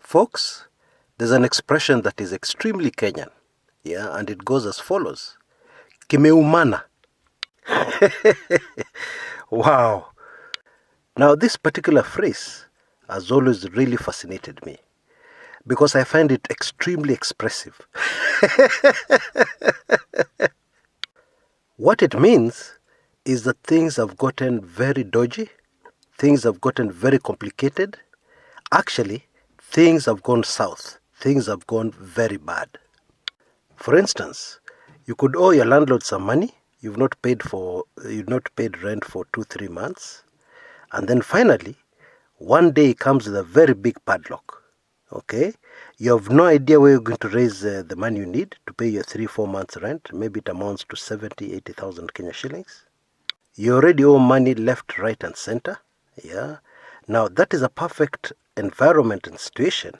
Folks, there's an expression that is extremely Kenyan, and it goes as follows. Kimeumana. Wow. Now, this particular phrase has always really fascinated me because I find it extremely expressive. What it means is that things have gotten very dodgy, things have gotten very complicated. Actually, things have gone south, things have gone very bad. For instance, you could owe your landlord some money, you've not paid rent for 2-3 months, and then finally, one day it comes with a very big padlock. Okay? You have no idea where you're going to raise the money you need to pay your 3-4 months rent. Maybe it amounts to 70,000-80,000 Kenya shillings. You already owe money left, right, and center. Now, that is a perfect environment and situation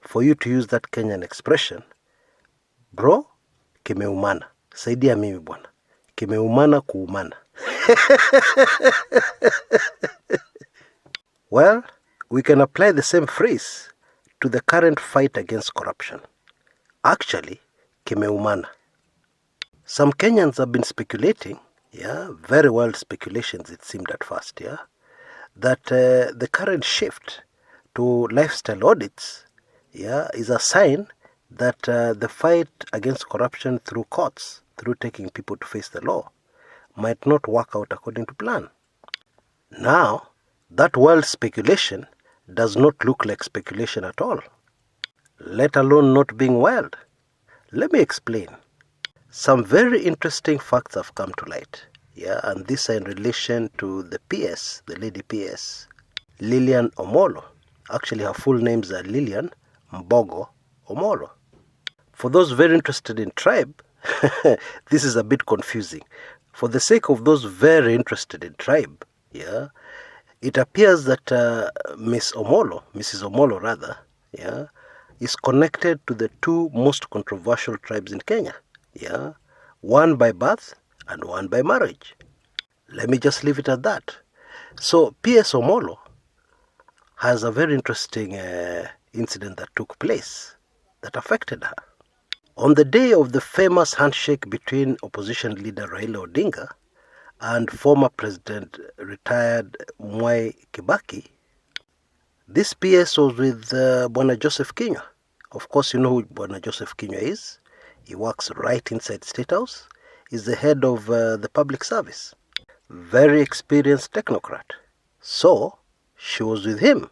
for you to use that Kenyan expression. Bro, kimeumana. Saidia mimi bwana. Kimeumana kuumana. Well, we can apply the same phrase to the current fight against corruption. Actually, kimeumana. Some Kenyans have been speculating, very wild speculations it seemed at first, that the current shift to lifestyle audits, is a sign that the fight against corruption through courts, through taking people to face the law, might not work out according to plan. Now, that wild speculation does not look like speculation at all, let alone not being wild. Let me explain. Some very interesting facts have come to light, and these are in relation to the PS, the lady PS, Lilian Omolo. Actually, her full names are Lilian Mbogo Omolo. For those very interested in tribe, this is a bit confusing. For the sake of those very interested in tribe, it appears that Mrs. Omolo rather, is connected to the two most controversial tribes in Kenya, one by birth and one by marriage. Let me just leave it at that. So PS Omolo has a very interesting incident that took place that affected her. On the day of the famous handshake between opposition leader Raila Odinga and former President retired Mwai Kibaki, this PS was with Bwana Joseph Kinyua. Of course, you know who Bwana Joseph Kinyua is. He works right inside State House. He's the head of the public service. Very experienced technocrat. So, she was with him.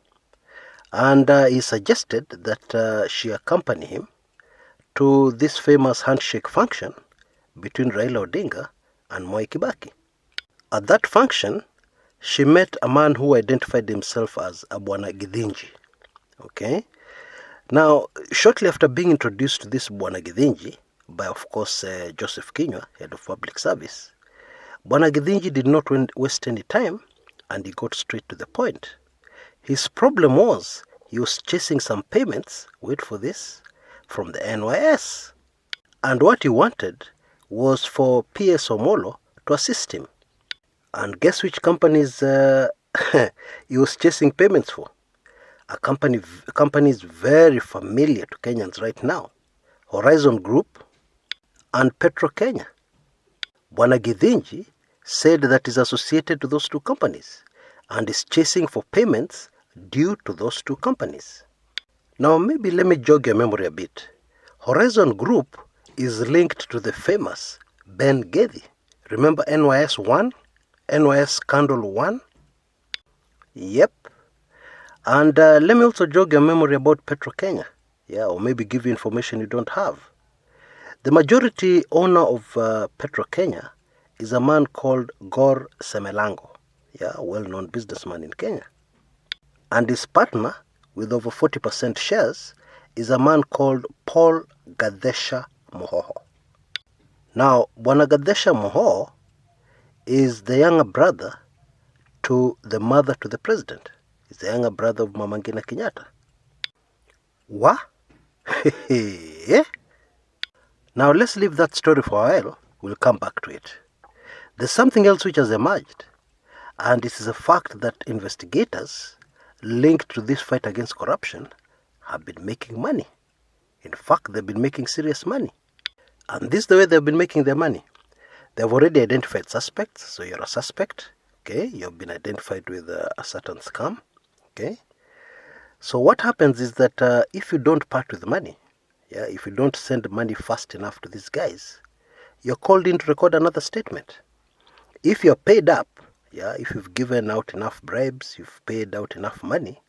And he suggested that she accompany him to this famous handshake function between Raila Odinga and Mwai Kibaki. At that function, she met a man who identified himself as Bwana Githinji. Okay? Now, shortly after being introduced to this Bwana Githinji, by of course Joseph Kinyua, head of public service, Bwana Githinji did not waste any time and he got straight to the point. His problem was he was chasing some payments, wait for this, from the NYS. And what he wanted was for PS Omolo to assist him. And guess which companies he was chasing payments for? A company is very familiar to Kenyans right now. Horizon Group and Petro Kenya. Bwana Githinji said that is associated to those two companies and is chasing for payments due to those two companies. Now maybe let me jog your memory a bit. Horizon Group is linked to the famous Ben Gedhi. Remember NYS 1? NYS Scandal 1? Yep. And let me also jog your memory about Petro Kenya. Or maybe give you information you don't have. The majority owner of Petro Kenya is a man called Gor Semelango. A well-known businessman in Kenya. And his partner, with over 40% shares, is a man called Paul Gadesha Mohoho. Now, Bwana Gadesha Mohoho is the younger brother to the mother to the president. He's the younger brother of Mama Ngina Kenyatta. What? Now, let's leave that story for a while. We'll come back to it. There's something else which has emerged, and it is a fact that investigators linked to this fight against corruption have been making money. In fact, they've been making serious money. And this is the way they've been making their money. They've already identified suspects, so you're a suspect. Okay, you've been identified with a certain scam. Okay, so what happens is that if you don't part with money, if you don't send money fast enough to these guys, you're called in to record another statement. If you're paid up, if you've given out enough bribes, you've paid out enough money,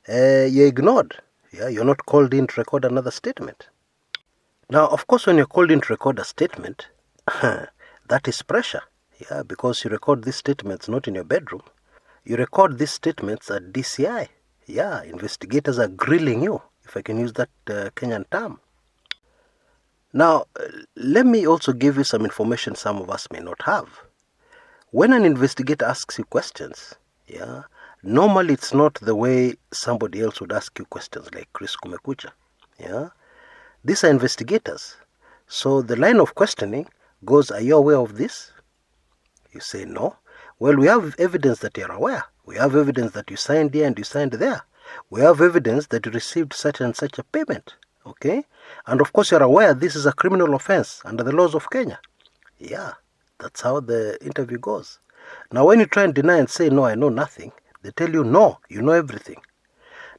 you're ignored. You're not called in to record another statement. Now, of course, when you're called in to record a statement, that is pressure. Because you record these statements not in your bedroom. You record these statements at DCI. Investigators are grilling you, if I can use that Kenyan term. Now, let me also give you some information some of us may not have. When an investigator asks you questions, normally it's not the way somebody else would ask you questions like Chris Kumekucha. These are investigators. So the line of questioning goes, are you aware of this? You say no. Well, we have evidence that you're aware. We have evidence that you signed here and you signed there. We have evidence that you received such and such a payment. Okay? And of course you're aware this is a criminal offense under the laws of Kenya. That's how the interview goes. Now when you try and deny and say, no, I know nothing, they tell you, no, you know everything.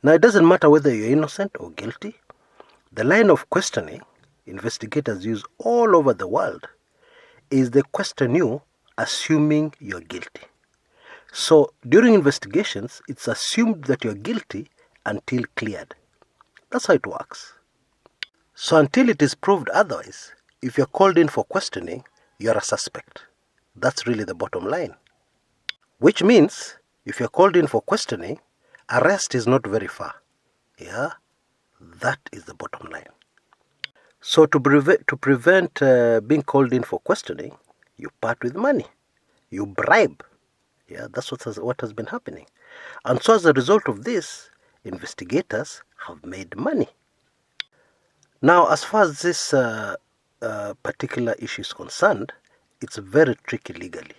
Now it doesn't matter whether you're innocent or guilty. The line of questioning investigators use all over the world is they question you assuming you're guilty. So during investigations, it's assumed that you're guilty until cleared. That's how it works. So until it is proved otherwise, if you're called in for questioning, you're a suspect. That's really the bottom line. Which means, if you're called in for questioning, arrest is not very far. That is the bottom line. So to prevent being called in for questioning, you part with money. You bribe. That's what has been happening. And so as a result of this, investigators have made money. Now, as far as this particular issue is concerned, it's very tricky legally.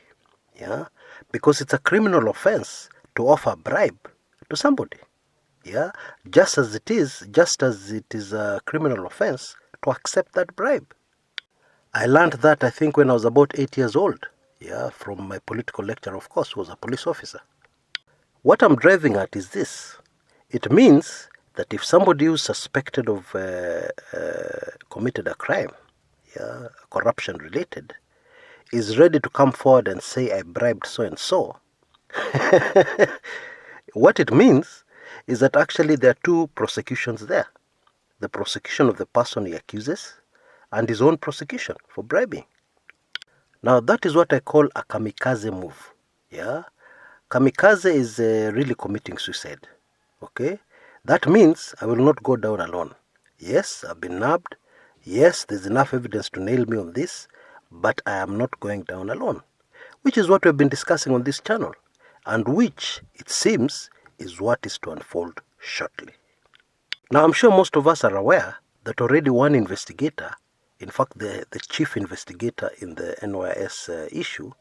Because it's a criminal offense to offer a bribe to somebody. Just as it is a criminal offense to accept that bribe. I learned that, I think, when I was about 8 years old. From my political lecturer, of course, who was a police officer. What I'm driving at is this. It means that if somebody who's suspected of committed a crime, corruption related, is ready to come forward and say, I bribed so-and-so, what it means is that actually there are two prosecutions there. The prosecution of the person he accuses and his own prosecution for bribing. Now that is what I call a kamikaze move. Kamikaze is really committing suicide. Okay? That means I will not go down alone. Yes, I've been nabbed. Yes, there's enough evidence to nail me on this, but I am not going down alone. Which is what we've been discussing on this channel, and which, it seems, is what is to unfold shortly. Now I'm sure most of us are aware that already one investigator, in fact the chief investigator in the NYS issue,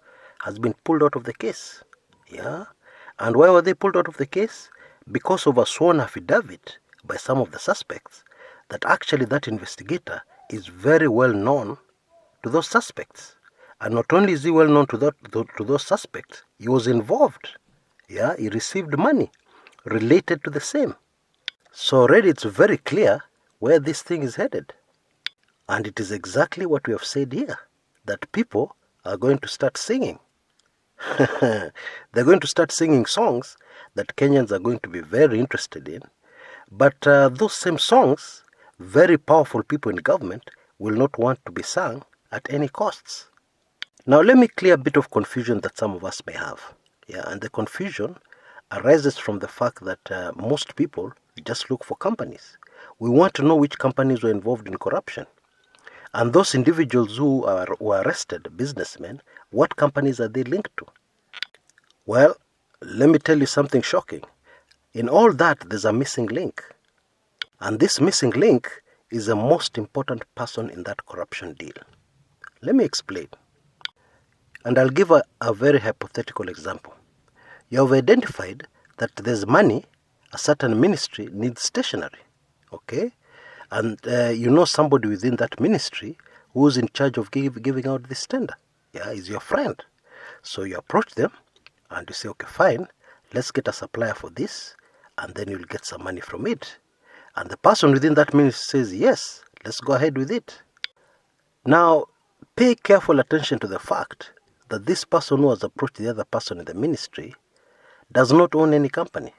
has been pulled out of the case. And why were they pulled out of the case? Because of a sworn affidavit by some of the suspects that actually that investigator is very well known to those suspects. And not only is he well known to those suspects, he was involved. He received money related to the same. So already it's very clear where this thing is headed. And it is exactly what we have said here, that people are going to start singing. They're going to start singing songs that Kenyans are going to be very interested in. But those same songs, very powerful people in government will not want to be sung at any costs. Now let me clear a bit of confusion that some of us may have. And the confusion arises from the fact that most people just look for companies. We want to know which companies were involved in corruption. And those individuals who are arrested, businessmen, what companies are they linked to? Well, let me tell you something shocking. In all that, there's a missing link. And this missing link is the most important person in that corruption deal. Let me explain. And I'll give a very hypothetical example. You have identified that there's money, a certain ministry needs stationery. okay? And you know somebody within that ministry who's in charge of giving out this tender. Yeah, is your friend. So you approach them and you say, okay, fine, let's get a supplier for this, and then you'll get some money from it. And the person within that ministry says, yes, let's go ahead with it. Now, pay careful attention to the fact that this person who has approached the other person in the ministry does not own any company.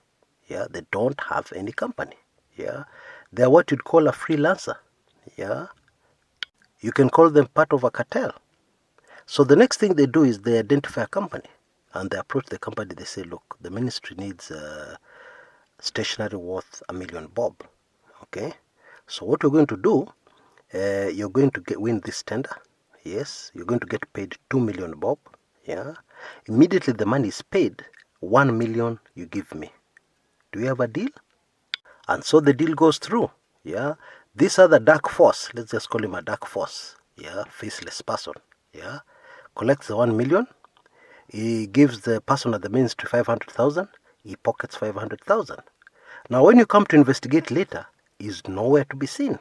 Yeah, they don't have any company. Yeah, they are what you'd call a freelancer. Yeah, you can call them part of a cartel. So the next thing they do is they identify a company and they approach the company. They say, look, the ministry needs stationery worth $1 million bob. Okay, so what you're going to do, you're going to win this tender. Yes, you're going to get paid 2 million bob. Yeah, immediately the money is paid, 1 million you give me. Do you have a deal? And so the deal goes through. Yeah, this other dark force, let's just call him a dark force. Yeah, faceless person. Yeah, collects the 1 million. He gives the person at the ministry 500,000. He pockets 500,000. Now, when you come to investigate later, he's nowhere to be seen.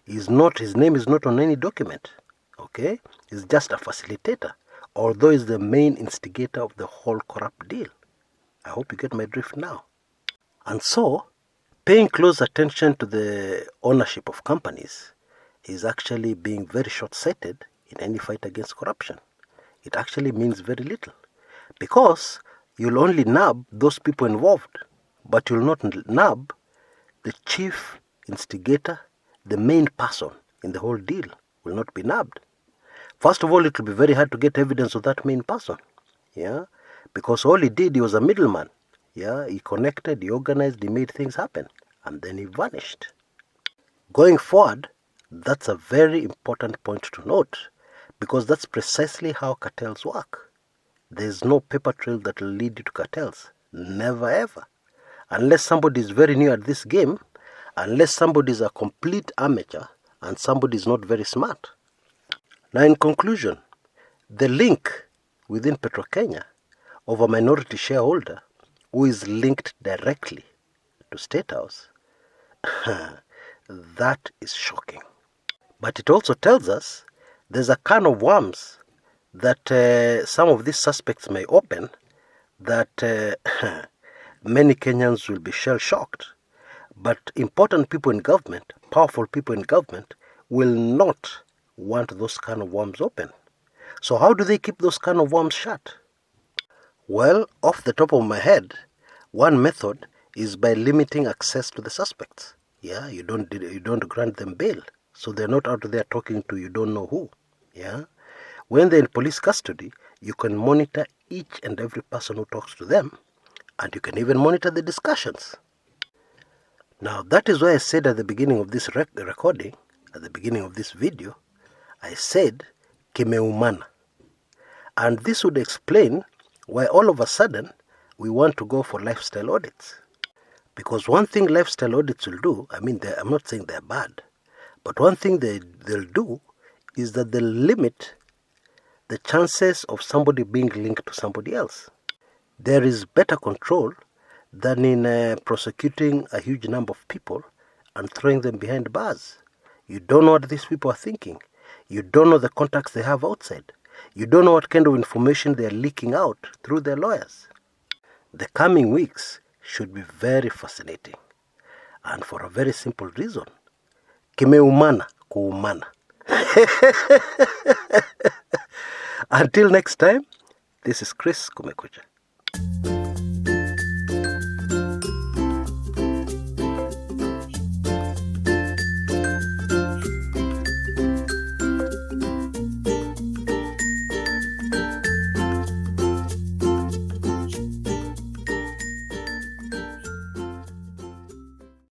His name is not on any document. Okay, he's just a facilitator, although he's the main instigator of the whole corrupt deal. I hope you get my drift now. And so, paying close attention to the ownership of companies is actually being very short-sighted in any fight against corruption. It actually means very little, because you'll only nab those people involved, but you'll not nab the chief instigator, the main person in the whole deal will not be nabbed. First of all, it will be very hard to get evidence of that main person. Yeah, because all he did, he was a middleman. Yeah, he connected, he organized, he made things happen, and then he vanished. Going forward, that's a very important point to note, because that's precisely how cartels work. There's no paper trail that will lead you to cartels. Never ever. Unless somebody is very new at this game, unless somebody is a complete amateur, and somebody is not very smart. Now, in conclusion, the link within PetroKenya of a minority shareholder who is linked directly to State House, that is shocking. But it also tells us there's a can of worms that some of these suspects may open, that many Kenyans will be shell-shocked. But important people in government, powerful people in government, will not want those kind of worms open. So how do they keep those kind of worms shut? Well, off the top of my head, one method is by limiting access to the suspects. Yeah, you don't grant them bail, so they're not out there talking to you don't know who. Yeah, when they're in police custody, you can monitor each and every person who talks to them, and you can even monitor the discussions. Now, that is why I said at the beginning of this recording, at the beginning of this video, I said Kimeumana. And this would explain why all of a sudden we want to go for lifestyle audits. Because one thing lifestyle audits will do, I'm not saying they're bad, but one thing they'll do is that they'll limit the chances of somebody being linked to somebody else. There is better control than in prosecuting a huge number of people and throwing them behind bars. You don't know what these people are thinking. You don't know the contacts they have outside. You don't know what kind of information they are leaking out through their lawyers. The coming weeks should be very fascinating. And for a very simple reason. Kimeumana, kuumana. Until next time, this is Chris Kumekucha.